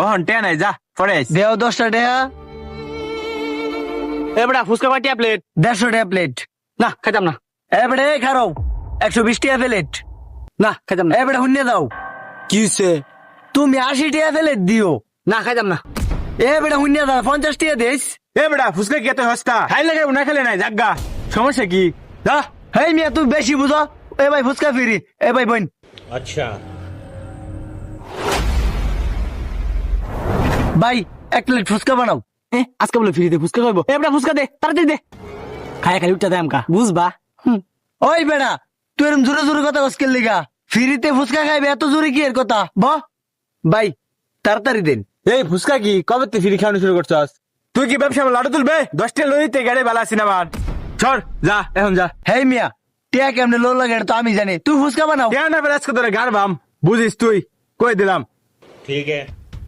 ওহন টেয়া নাই যা পরে আইস। দেও 10টা টাকা। এবড়া ফুচকা কয়টা প্লেট? 150 টাকা প্লেট। না খাইতাম না। এবারে খারাও 120 টাকা প্লেট। না খাইতাম না। এবারে হুন্নে দাও। কি হইছে? তুমি 80 টাকা প্লেট দিও। না খাইতাম না। এবারে হুন্নে দাও 50 টাকা দেস। এ বেটা ফুচকা কি এত সস্তা? খাই লাগে না খেলে নাই জাগা, সমস্যা কি? যা। হেই মিয়া তুই বেশি বুঝো। এ ভাই ফুচকা ফিরি। এ ভাই বোন। अच्छा ভাই 1 প্লেট ফুচকা বানাও। আজকে বলে ফ্রি দে ফুচকা খাইবো। এবড়া ফুচকা দে তাড়াতাড়ি দে। খায় খালি উঠটা দে আমকা বুঝবা। ওই বেড়া তুই এরম জোরে জোরে কথা কসকের লিগা। ফ্রিতে ফুচকা খাইবে এত জোরে কি এর কথা? ভাই তাড়াতাড়ি দেন। এই ফুচকা কি কবে তুই ফিরি খাওয়ানো শুরু করছস? তুই কি ব্যবসা লাড়ু তুলবে? 10টা লইতে গাড়ি বালা সিনেমার ছড় যা এখন যা। হেই মিয়া টিয়া কেমনে লো লাগে এটা তো আমি জানি। তুই ফুচকা বানাও। কেন না আজকে তোরে গার বাম বুঝিস তুই কই দিলাম। ठीक है